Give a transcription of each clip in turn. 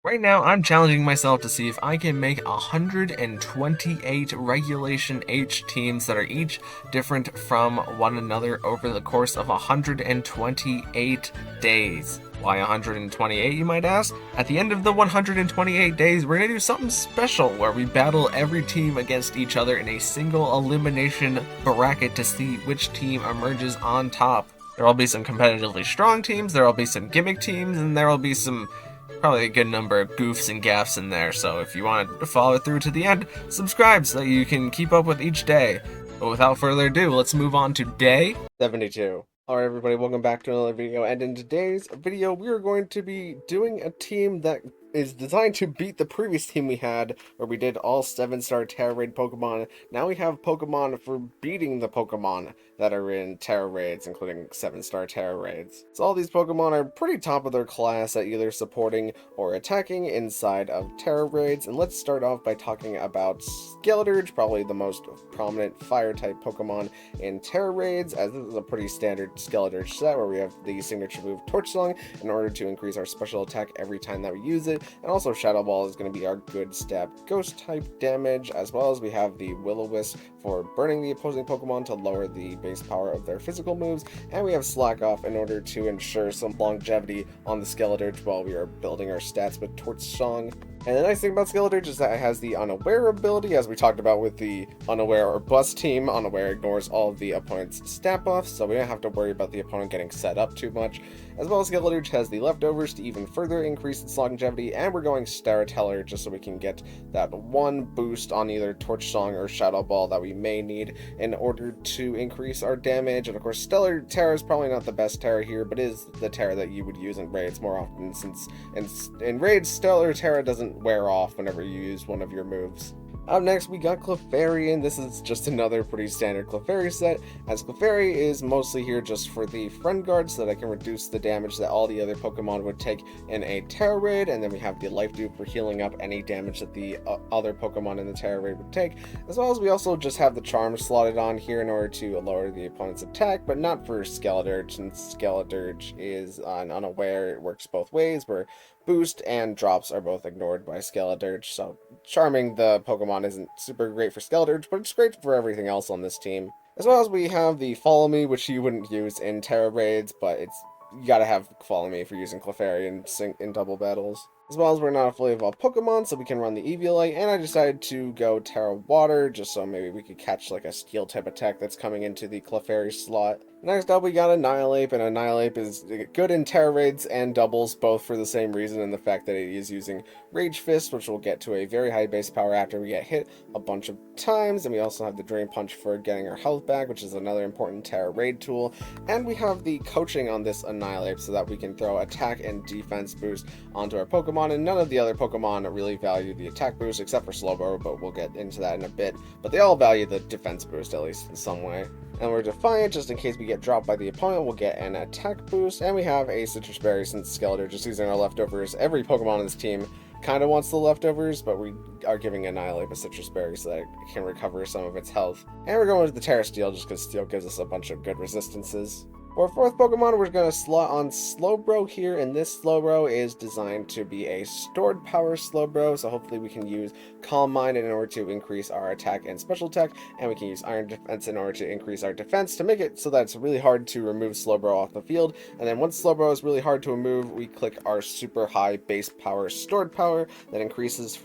Right now, I'm challenging myself to see if I can make 128 Regulation H teams that are each different from one another over the course of 128 days. Why 128, you might ask? At the end of the 128 days, we're going to do something special where we battle every team against each other in a single elimination bracket to see which team emerges on top. There will be some competitively strong teams, there will be some gimmick teams, and there will be some probably a good number of goofs and gaffs in there, so if you want to follow through to the end, subscribe so that you can keep up with each day. But without further ado, let's move on to day 72. Alright everybody, welcome back to another video, and in today's video we are going to be doing a team that is designed to beat the previous team we had, where we did all 7-star Tera Raid Pokemon. Now we have Pokemon for beating the Pokemon that are in Tera Raids, including 7-star Tera Raids. So all these Pokemon are pretty top of their class at either supporting or attacking inside of Tera Raids, and let's start off by talking about Skeledirge, probably the most prominent Fire-type Pokemon in Tera Raids, as this is a pretty standard Skeledirge set where we have the signature move Torch Song in order to increase our special attack every time that we use it. And also Shadow Ball is going to be our good stab ghost type damage, as well as we have the Will-O-Wisp for burning the opposing Pokemon to lower the base power of their physical moves, and we have Slack Off in order to ensure some longevity on the Skeledirge while we are building our stats with Torch Song. And the nice thing about Skeledirge is that it has the Unaware ability, as we talked about with the Unaware or Bust team. Unaware ignores all of the opponent's stat buffs, so we don't have to worry about the opponent getting set up too much. As well as Skeledirge has the Leftovers to even further increase its longevity, and we're going Starateller just so we can get that one boost on either Torch Song or Shadow Ball that we may need in order to increase our damage. And of course, Stellar Tera is probably not the best Tera here, but is the Tera that you would use in raids more often, since in raids, Stellar Tera doesn't wear off whenever you use one of your moves. Up next, we got Clefairy, and this is just another pretty standard Clefairy set, as Clefairy is mostly here just for the Friend Guard so that I can reduce the damage that all the other Pokemon would take in a Tera Raid, and then we have the Life Dupe for healing up any damage that the other Pokemon in the Tera Raid would take, as well as we also just have the Charm slotted on here in order to lower the opponent's attack, but not for Skeledirge, since Skeledirge is unaware. It works both ways, where boost and drops are both ignored by Skeledirge, so charming the Pokemon isn't super great for Skeledirge, but it's great for everything else on this team. As well as we have the Follow Me, which you wouldn't use in Tera Raids, but you gotta have Follow Me if you're using Clefairy in double battles. As well as we're not a fully evolved Pokemon, so we can run the Eviolite, and I decided to go Tera Water, just so maybe we could catch like a Steel type attack that's coming into the Clefairy slot. Next up, we got Annihilape, and Annihilape is good in Tera Raids and doubles, both for the same reason, and the fact that it is using Rage Fist, which will get to a very high base power after we get hit a bunch of times, and we also have the Drain Punch for getting our health back, which is another important Tera Raid tool, and we have the coaching on this Annihilape so that we can throw attack and defense boost onto our Pokemon, and none of the other Pokemon really value the attack boost except for Slowbro, but we'll get into that in a bit, but they all value the defense boost, at least in some way. And we're Defiant, just in case we get dropped by the opponent, we'll get an attack boost, and we have a Citrus Berry since Skeledirge is using our leftovers. Every Pokemon on this team kind of wants the leftovers, but we are giving Annihilape a Citrus Berry so that it can recover some of its health. And we're going with the Tera Steel just because Steel gives us a bunch of good resistances. For our fourth Pokemon, we're going to slot on Slowbro here, and this Slowbro is designed to be a stored power Slowbro, so hopefully we can use Calm Mind in order to increase our attack and special attack, and we can use Iron Defense in order to increase our defense to make it so that it's really hard to remove Slowbro off the field. And then once Slowbro is really hard to remove, we click our super high base power stored power that increases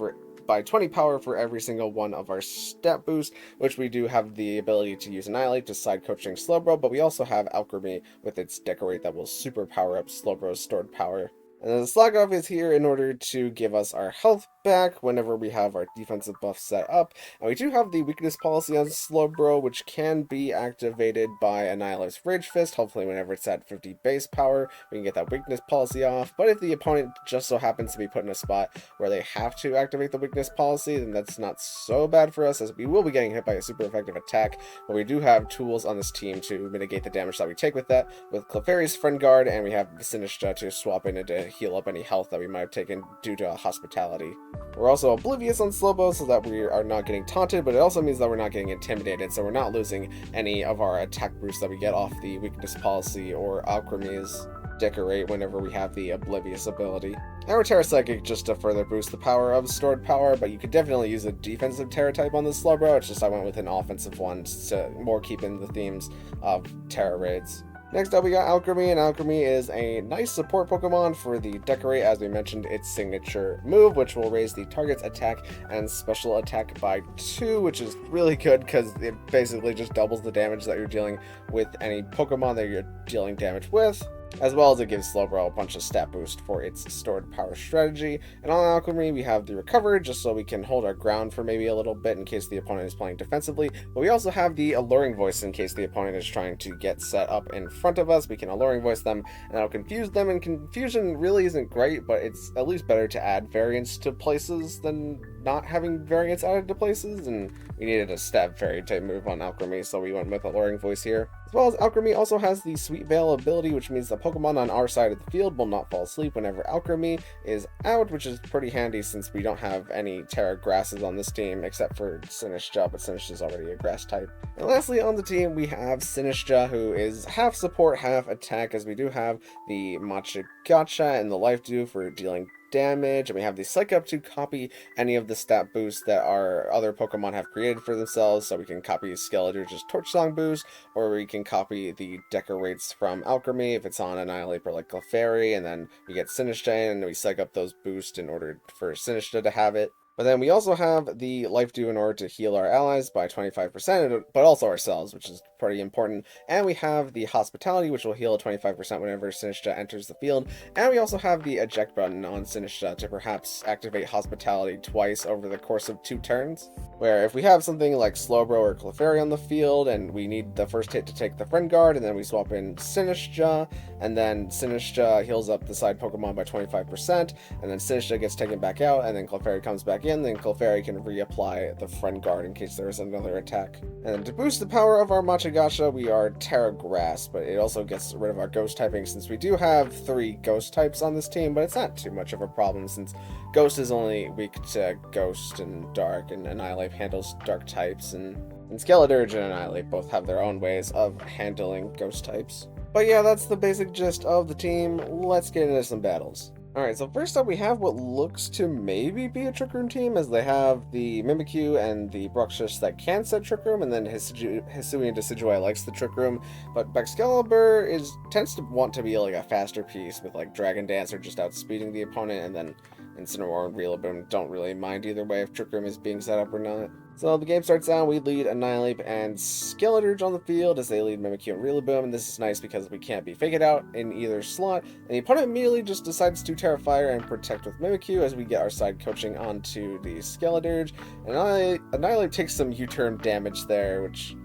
by 20 power for every single one of our stat boosts, which we do have the ability to use Annihilate to side coaching Slowbro, but we also have Alchemy with its Decorate that will super power up Slowbro's stored power. And then the Slack Off is here in order to give us our health back whenever we have our defensive buff set up. And we do have the weakness policy on Slowbro, which can be activated by Annihilape's Rage Fist. Hopefully whenever it's at 50 base power, we can get that weakness policy off. But if the opponent just so happens to be put in a spot where they have to activate the weakness policy, then that's not so bad for us, as we will be getting hit by a super effective attack. But we do have tools on this team to mitigate the damage that we take with that, with Clefairy's Friend Guard, and we have the Sinistcha to swap in to heal up any health that we might have taken due to hospitality. We're also oblivious on Slowbro so that we are not getting taunted, but it also means that we're not getting intimidated, so we're not losing any of our attack boosts that we get off the weakness policy or alchemies. Decorate whenever we have the Oblivious ability. And our Tera Psychic just to further boost the power of stored power, but you could definitely use a defensive Tera type on this Slowbro. It's just I went with an offensive one to more keep in the themes of Tera raids. Next up, we got Alchemy, and Alchemy is a nice support Pokemon for the Decorate, as we mentioned, its signature move, which will raise the target's attack and special attack by 2, which is really good because it basically just doubles the damage that you're dealing with any Pokemon that you're dealing damage with, as well as it gives Slowbro a bunch of stat boost for its stored power strategy. And on Alchemy, we have the Recover, just so we can hold our ground for maybe a little bit in case the opponent is playing defensively. But we also have the Alluring Voice in case the opponent is trying to get set up in front of us. We can Alluring Voice them, and that'll confuse them, and confusion really isn't great, but it's at least better to add variance to places than not having variance added to places, and we needed a stab fairy type move on Alchemy, so we went with Alluring Voice here. As well as Alchemy also has the Sweet Veil ability, which means the Pokemon on our side of the field will not fall asleep whenever Alchemy is out, which is pretty handy since we don't have any Tera Grasses on this team except for Sinistcha, but Sinistcha is already a Grass type. And lastly on the team we have Sinistcha, who is half support, half attack, as we do have the Machigacha and the Life Dew for dealing damage, and we have the Psych Up to copy any of the stat boosts that our other Pokemon have created for themselves, so we can copy Skeletor's Torch Song boost, or we can copy the Decorates from Alchemy if it's on Annihilate or like Clefairy, and then we get Sinistcha and we Psych Up those boosts in order for Sinistcha to have it. But then we also have the Life Dew in order to heal our allies by 25%, but also ourselves, which is pretty important. And we have the Hospitality, which will heal 25% whenever Sinistcha enters the field. And we also have the Eject button on Sinistcha to perhaps activate Hospitality twice over the course of 2 turns. Where if we have something like Slowbro or Clefairy on the field, and we need the first hit to take the Friend Guard, and then we swap in Sinistcha, and then Sinistcha heals up the side Pokemon by 25%, and then Sinistcha gets taken back out, and then Clefairy comes back in, then Clefairy can reapply the Friend Guard in case there is another attack. And to boost the power of our Machigacha, we are Tera Grass, but it also gets rid of our Ghost typing since we do have 3 Ghost types on this team, but it's not too much of a problem since Ghost is only weak to Ghost and Dark, and Annihilate handles Dark types, and Skeledirge and Annihilate both have their own ways of handling Ghost types. But yeah, that's the basic gist of the team. Let's get into some battles. Alright, so first up we have what looks to maybe be a Trick Room team, as they have the Mimikyu and the Bruxish that can set Trick Room, and then Hisui and Decidueye likes the Trick Room, but Baxcalibur tends to want to be like a faster piece with like Dragon Dance or just outspeeding the opponent, and then Incineroar and Rillaboom don't really mind either way if Trick Room is being set up or not. So the game starts out, we lead Annihilate and Skeledirge on the field as they lead Mimikyu and Rillaboom, and this is nice because we can't be Fake It Out in either slot, and the opponent immediately just decides to Tera Fire and protect with Mimikyu as we get our side coaching onto the Skeledirge, and Annihilate takes some U-turn damage there, which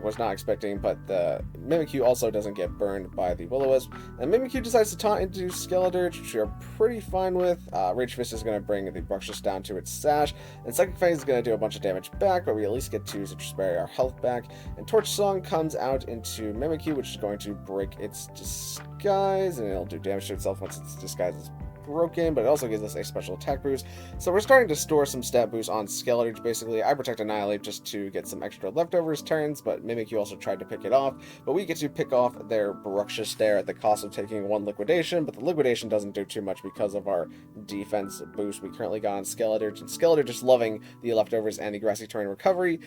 was not expecting, but the Mimikyu also doesn't get burned by the Will-O-Wisp, and Mimikyu decides to taunt into Skeledirge, which we are pretty fine with. Rage Fist is going to bring the Bruxish down to its sash, and Psychic Phase is going to do a bunch of damage back, but we at least get to spare our health back, and Torch Song comes out into Mimikyu, which is going to break its disguise, and it'll do damage to itself once its disguise is broken, but it also gives us a special attack boost. So we're starting to store some stat boosts on Skeledirge, basically. I protect Annihilate just to get some extra leftovers turns, but Mimikyu also tried to pick it off, but we get to pick off their Bruxish there at the cost of taking 1 Liquidation, but the Liquidation doesn't do too much because of our defense boost we currently got on Skeledirge, and Skeledirge just loving the leftovers and the Grassy Terrain recovery,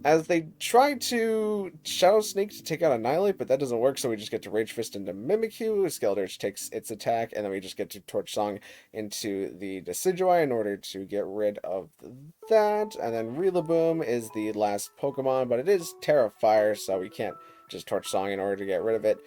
as they try to Shadow Sneak to take out Annihilate, but that doesn't work, so we just get to Rage Fist into Mimikyu. Skeledirge takes its attack, and then we just get to Torch Song into the Decidueye in order to get rid of that. And then Rillaboom is the last Pokemon, but it is Tera Fire, so we can't just Torch Song in order to get rid of it.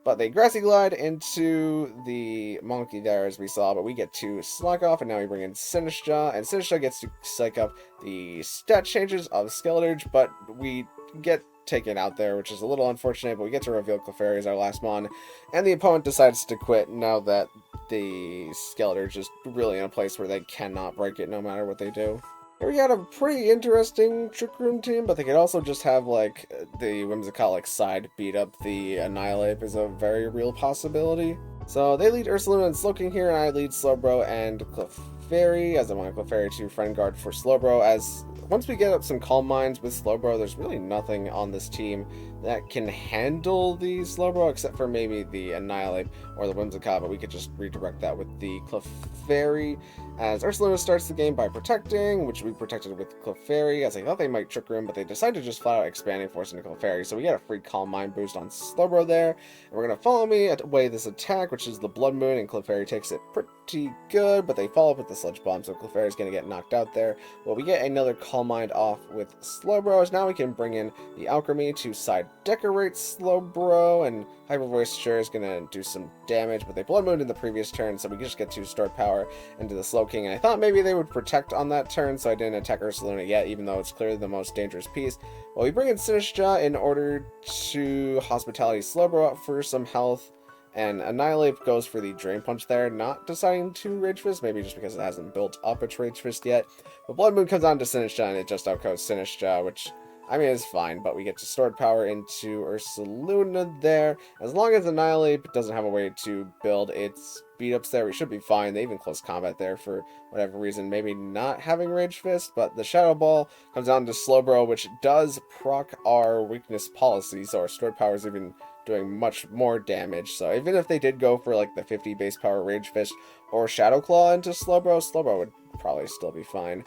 But they Grassy Glide into the Monkey there, as we saw, but we get to Slack Off, and now we bring in Sinistcha, and Sinistcha gets to Psych Up the stat changes of Skeledirge, but we get taken out there, which is a little unfortunate, but we get to reveal Clefairy as our last mon, and the opponent decides to quit now that the Skeledirge is really in a place where they cannot break it no matter what they do. We got a pretty interesting Trick Room team, but they could also just have, like, the Whimsicott side beat up the Annihilate is a very real possibility. So they lead Ursaluna and Slowking here, and I lead Slowbro and Clefairy, as I want Clefairy to Friend Guard for Slowbro, as once we get up some Calm Minds with Slowbro, there's really nothing on this team that can handle the Slowbro, except for maybe the Annihilate or the Whimsicott, but we could just redirect that with the Clefairy, as Ursaluna starts the game by protecting, which we protected with Clefairy, as I thought they might Trick Room, but they decided to just flat out Expanding Force into Clefairy, so we get a free Calm Mind boost on Slowbro there, and we're going to follow me away this attack, which is the Blood Moon, and Clefairy takes it pretty good, but they follow up with the Sludge Bomb, so Clefairy's going to get knocked out there. Well, we get another Calm Mind off with Slowbro, as now we can bring in the Alchemy to side decorate Slowbro, and Hyper Voice sure is going to do some damage, but they Blood Mooned in the previous turn, so we just get 2 stored power into the Slowking, and I thought maybe they would protect on that turn, so I didn't attack Ursaluna yet, even though it's clearly the most dangerous piece. Well, we bring in Sinistcha in order to Hospitality Slowbro up for some health, and Annihilate goes for the Drain Punch there, not deciding to Rage Fist, maybe just because it hasn't built up its Rage Fist yet. But Blood Moon comes on to Sinistcha, and it just outcodes Sinistcha, which, I mean, it's fine, but we get to stored power into Ursaluna there. As long as Annihilate doesn't have a way to build its beat-ups there, we should be fine. They even close combat there for whatever reason, maybe not having Rage Fist, but the Shadow Ball comes on to Slowbro, which does proc our weakness policy, so our stored power is even doing much more damage. So even if they did go for like the 50 base power Rage Fist or Shadow Claw into Slowbro would probably still be fine.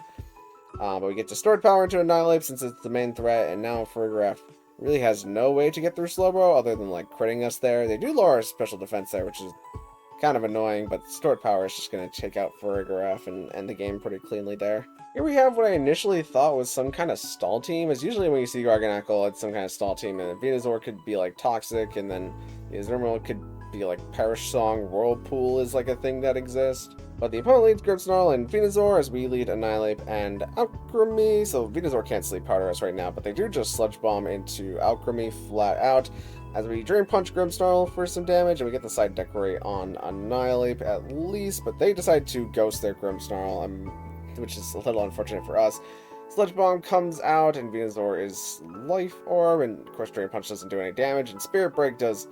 But we get to stored power into Annihilate since it's the main threat, and now Farigiraf really has no way to get through Slowbro other than like critting us there. They do lower our special defense there, which is kind of annoying, but stored power is just going to take out Farigiraf and end the game pretty cleanly there. Here we have what I initially thought was some kind of stall team, as usually when you see Garganacl, it's some kind of stall team, and Venusaur could be like Toxic, and then the Azumarill could be like Perish Song, Whirlpool is like a thing that exists. But the opponent leads Grimmsnarl and Venusaur, as we lead Annihilate and Alchemy, so Venusaur can't Sleep Powder us right now, but they do just Sludge Bomb into Alchemy flat out, as we Drain Punch Grimmsnarl for some damage, and we get the side Decorate on Annihilate at least, but they decide to Ghost their Grimmsnarl, which is a little unfortunate for us. Sludge Bomb comes out, and Venusaur is Life Orb, and of course Drain Punch doesn't do any damage, and Spirit Break does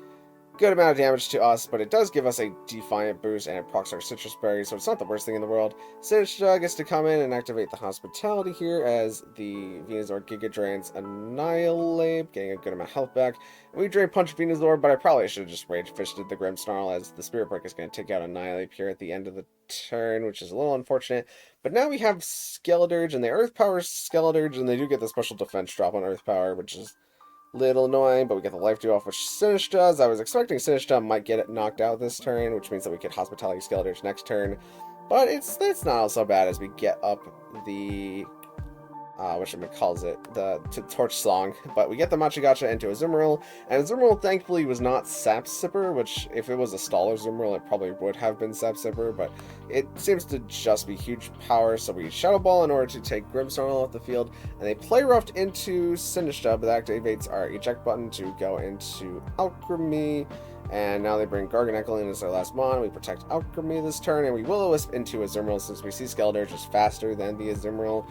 good amount of damage to us, but it does give us a Defiant boost, and it procs our Citrus Berry, so it's not the worst thing in the world. Sinistcha gets to come in and activate the Hospitality here, as the Venusaur Giga Drains Annihilate, getting a good amount of health back. We Drain Punch Venusaur, but I probably should have just Rage Fisted the Grimmsnarl, as the Spirit Break is going to take out Annihilate here at the end of the turn, which is a little unfortunate. But now we have Skeledirge, and they Earth Power Skeledirge, and they do get the special defense drop on Earth Power, which is little annoying, but we get the Life Dew off, which Sinistcha does. I was expecting Sinistcha might get it knocked out this turn, which means that we get Hospitality Skeledirge next turn. But it's not so bad as we get up the calls it, the Torch Song, but we get the Machigacha into Azumarill, and Azumarill thankfully was not Sap Sipper, which if it was a Staller Azumarill, it probably would have been Sap Sipper, but it seems to just be huge power, so we Shadow Ball in order to take Grimmsnarl off the field, and they Play Roughed into Sinistcha, but that activates our eject button to go into Alchemy. And now they bring Garganacl in as their last mon. We protect Alchemy this turn, and we Will-O-Wisp into Azumarill since we see Skeledirge is faster than the Azumarill.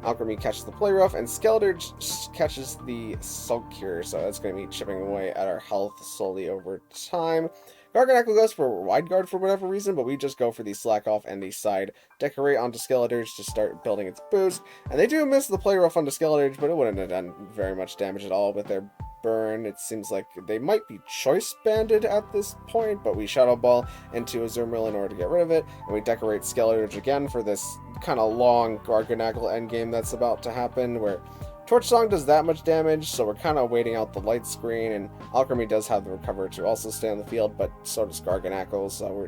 Alchemy catches the Play Rough, and Skeledirge catches the Sulk Cure, so that's going to be chipping away at our health slowly over time. Garganacl goes for Wide Guard for whatever reason, but we just go for the Slack Off and the side Decorate onto Skeledirge to start building its boost. And they do miss the Play Rough onto Skeledirge, but it wouldn't have done very much damage at all with their burn. It seems like they might be Choice Banded at this point, but we Shadow Ball into Azumarill in order to get rid of it, and we Decorate Skeledirge again for this kind of long Garganacl endgame that's about to happen, where Torch Song does that much damage, so we're kind of waiting out the light screen, and Alchemy does have the Recover to also stay on the field, but so does Garganacl, so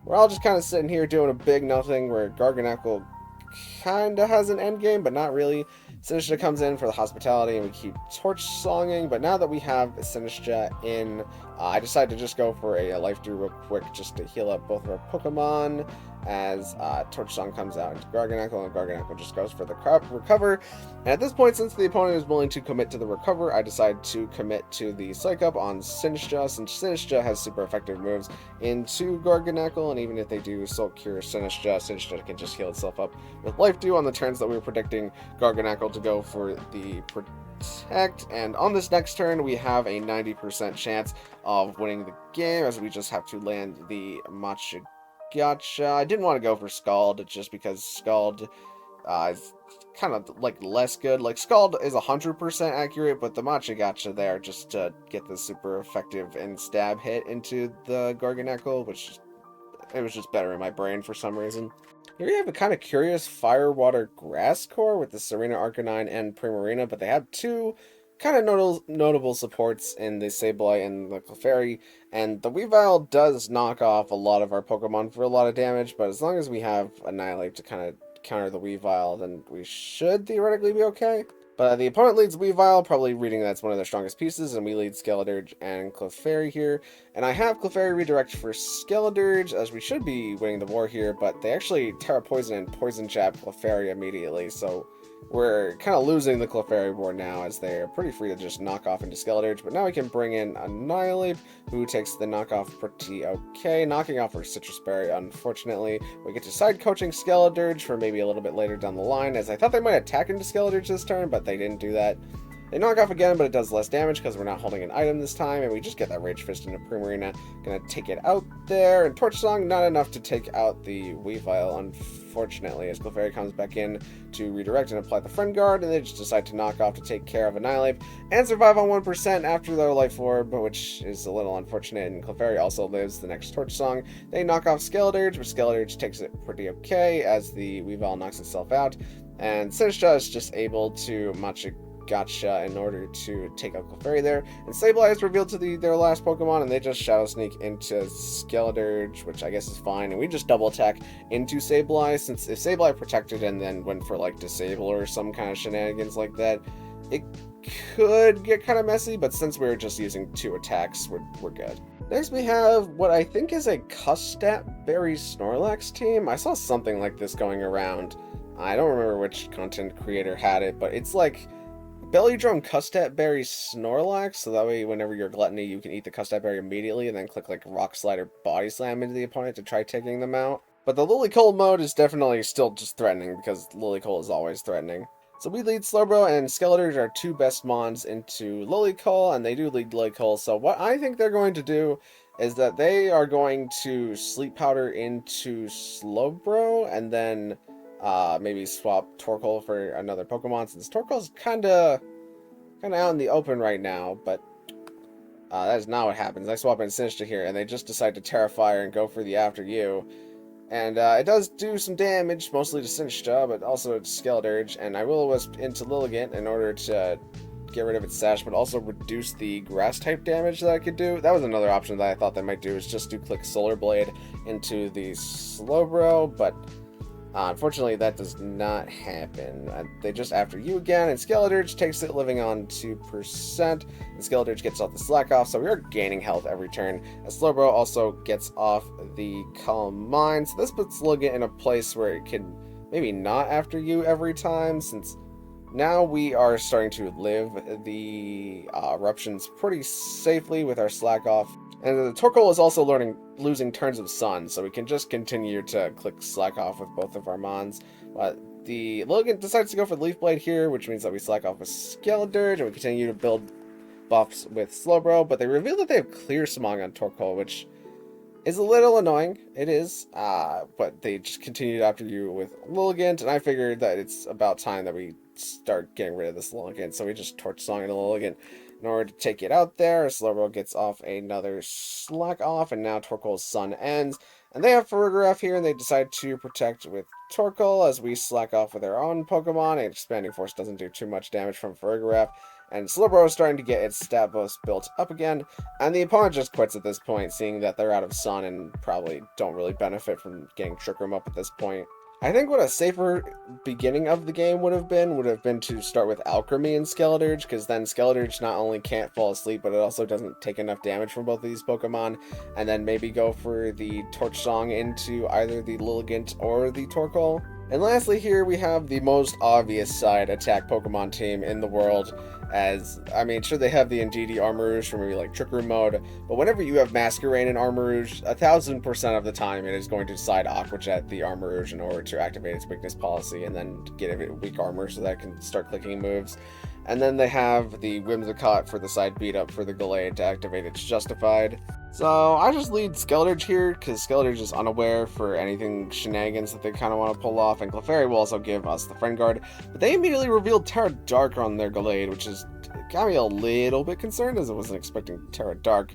we're all just kind of sitting here doing a big nothing, where Garganacl kind of has an endgame, but not really. Sinistcha comes in for the Hospitality, and we keep Torch Songing, but now that we have Sinistcha in, I decided to just go for a Life Dew real quick just to heal up both of our Pokemon, as Torch Song comes out into Garganacl, and Garganacl just goes for the Recover. And at this point, since the opponent is willing to commit to the Recover, I decide to commit to the Psych Up on Sinistcha, since Sinistcha has super effective moves into Garganacl, and even if they do Sulk Cure Sinistcha can just heal itself up with Life Dew on the turns that we were predicting Garganacl to go for the Protect. And on this next turn, we have a 90% chance of winning the game, as we just have to land the Machigacha. I didn't want to go for Scald, just because Scald is kind of like less good. Like Scald is 100% accurate, but the Machigotcha there just to get the super effective and stab hit into the Garganacl, which it was just better in my brain for some reason. Here you have a kind of curious Fire Water Grass core with the Serena Arcanine and Primarina, but they have two kind of notable supports in the Sableye and the Clefairy, and the Weavile does knock off a lot of our Pokemon for a lot of damage, but as long as we have Annihilate to kind of counter the Weavile, then we should theoretically be okay. But the opponent leads Weavile, probably reading that's one of their strongest pieces, and we lead Skeledirge and Clefairy here. And I have Clefairy redirect for Skeledirge, as we should be winning the war here, but they actually Tera Poison and Poison Jab Clefairy immediately, so we're kind of losing the Clefairy war now, as they are pretty free to just knock off into Skeledirge, but now we can bring in Annihilate, who takes the knockoff pretty okay, knocking off our Citrus Berry, unfortunately. We get to side coaching Skeledirge for maybe a little bit later down the line, as I thought they might attack into Skeledirge this turn, but they didn't do that. They knock off again, but it does less damage because we're not holding an item this time, and we just get that Rage Fist into Primarina. Gonna take it out there, and Torch Song, not enough to take out the Weavile, unfortunately, as Clefairy comes back in to redirect and apply the Friend Guard, and they just decide to knock off to take care of Annihilate, and survive on 1% after their Life Orb, which is a little unfortunate, and Clefairy also lives the next Torch Song. They knock off Skeledirge, but Skeledirge takes it pretty okay, as the Weavile knocks itself out, and Sinistcha is just able to Gotcha in order to take out Clefairy there. And Sableye is revealed to their last Pokemon, and they just Shadow Sneak into Skeledirge, which I guess is fine. And we just double attack into Sableye, since if Sableye protected and then went for like Disable or some kind of shenanigans like that, it could get kind of messy, but since we're just using 2 attacks, we're good. Next we have what I think is a Custat Berry Snorlax team. I saw something like this going around. I don't remember which content creator had it, but it's like Belly Drum Custat Berry Snorlax, so that way whenever you're Gluttony, you can eat the Custat Berry immediately and then click like Rock Slide or Body Slam into the opponent to try taking them out. But the Lilycole mode is definitely still just threatening, because Lilycole is always threatening. So we lead Slowbro and Skeledirge, our 2 best mons, into Lilycole, and they do lead Lilycole. So what I think they're going to do is that they are going to Sleep Powder into Slowbro, and then maybe swap Torkoal for another Pokemon, since Torkoal's kind of out in the open right now, but that is not what happens. I swap in Sinistcha here, and they just decide to Tera Fire and go for the After You. And it does do some damage, mostly to Sinistcha, but also to Skeledirge, and I Will-O-Wisp into Lilligant in order to get rid of its Sash, but also reduce the Grass-type damage that I could do. That was another option that I thought they might do, is just to click Solar Blade into the Slowbro, but unfortunately, that does not happen. They just After You again, and Skeledirge takes it, living on 2%. And Skeledirge gets off the Slack Off, so we are gaining health every turn. As Slowbro also gets off the Calm Mind, so this puts Lilligant in a place where it can maybe not After You every time, since now we are starting to live the eruptions pretty safely with our Slack Off. And the Torkoal is also losing turns of Sun, so we can just continue to click Slack Off with both of our Mons. But the Lilligant decides to go for the Leaf Blade here, which means that we Slack Off with Skeledirge, and we continue to build buffs with Slowbro, but they reveal that they have Clear Smog on Torkoal, which is a little annoying. It is, but they just continued After You with Lilligant, and I figured that it's about time that we start getting rid of this Lilligant, so we just Torch Song into Lilligant in order to take it out there. Slowbro gets off another Slack Off, and now Torkoal's Sun ends. And they have Farigiraf here, and they decide to protect with Torkoal as we Slack Off with our own Pokemon. And Expanding Force doesn't do too much damage from Farigiraf. And Slowbro is starting to get its stat boost built up again. And the opponent just quits at this point, seeing that they're out of Sun and probably don't really benefit from getting Trick Room up at this point. I think what a safer beginning of the game would have been to start with Alchemy and Skeledirge, because then Skeledirge not only can't fall asleep, but it also doesn't take enough damage from both of these Pokemon, and then maybe go for the Torch Song into either the Lilligant or the Torkoal. And lastly here we have the most obvious side attack Pokemon team in the world, as, I mean, sure they have the Indeedee Armarouge for maybe like Trick Room mode, but whenever you have Masquerain and Armarouge, 1000% of the time it is going to decide Aqua Jet the Armarouge in order to activate its weakness policy and then give it weak armor so that it can start clicking moves. And then they have the Whimsicott for the side beat up for the Gallade to activate its Justified. So I just lead Skeledirge here, because Skeledirge is unaware for anything shenanigans that they kind of want to pull off, and Clefairy will also give us the Friend Guard. But they immediately revealed Tera Dark on their Gallade, which is got me a little bit concerned, as I wasn't expecting Tera Dark.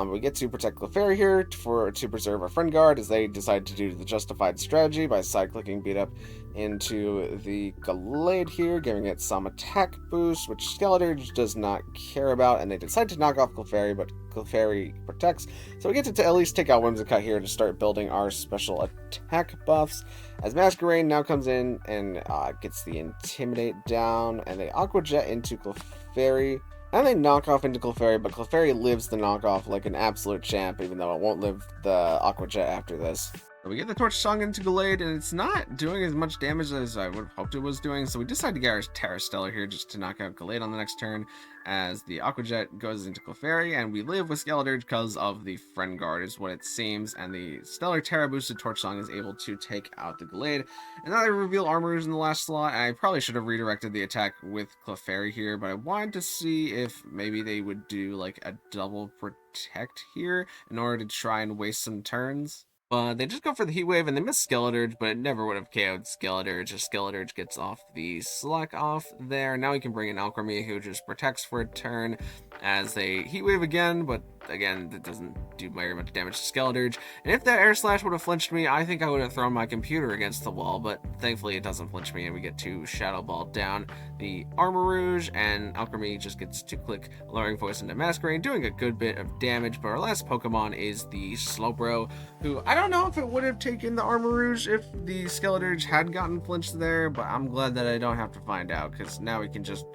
We get to protect Clefairy here to preserve our Friend Guard, as they decide to do the justified strategy by side-clicking Beat Up into the Gallade here, giving it some attack boost, which Skeledirge does not care about, and they decide to knock off Clefairy, but Clefairy protects. So we get to at least take out Whimsicott here to start building our special attack buffs, as Masquerain now comes in and gets the Intimidate down, and they Aqua Jet into Clefairy. And they knock off into Clefairy, but Clefairy lives the knockoff like an absolute champ, even though it won't live the Aqua Jet after this. We get the Torch Song into Gallade, and it's not doing as much damage as I would have hoped it was doing, so we decide to get our Tera Stellar here just to knock out Gallade on the next turn, as the Aqua Jet goes into Clefairy, and we live with Skeledirge because of the Friend Guard, is what it seems, and the Stellar Tera boosted Torch Song is able to take out the Gallade. And now they reveal Armorers in the last slot, and I probably should have redirected the attack with Clefairy here, but I wanted to see if maybe they would do like a double protect here in order to try and waste some turns. But they just go for the Heat Wave, and they miss Skeledirge, but it never would have KO'd Skeledirge if Skeledirge gets off the Slack off there. Now we can bring in Alchemy, who just protects for a turn as they Heat Wave again, but again, that doesn't do very much damage to Skeledirge. And if that Air Slash would have flinched me, I think I would have thrown my computer against the wall, but thankfully it doesn't flinch me, and we get to Shadow Ball down the Armor Rouge, and Alchemy just gets to click Lowering Voice into Masquerain, doing a good bit of damage. But our last Pokemon is the Slowbro, who I don't know if it would have taken the Armor Rouge if the Skeledirge had gotten flinched there, but I'm glad that I don't have to find out, because now we can just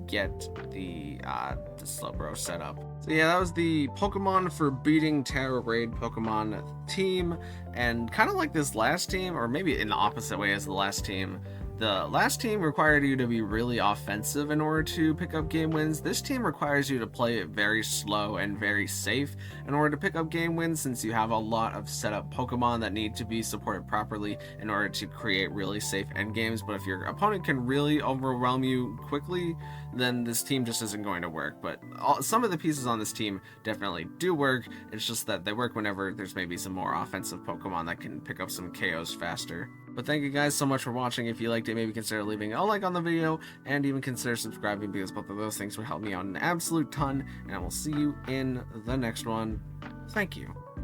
get the Slowbro set up. So yeah, that was the Pokemon for beating Tera Raid Pokemon team, and kind of like this last team, or maybe in the opposite way as the last team. The last team required you to be really offensive in order to pick up game wins. This team requires you to play it very slow and very safe in order to pick up game wins, since you have a lot of setup Pokemon that need to be supported properly in order to create really safe endgames. But if your opponent can really overwhelm you quickly, then this team just isn't going to work. But some of the pieces on this team definitely do work. It's just that they work whenever there's maybe some more offensive Pokemon that can pick up some KOs faster. But thank you guys so much for watching. If you liked it, maybe consider leaving a like on the video, and even consider subscribing, because both of those things would help me out an absolute ton. And I will see you in the next one. Thank you.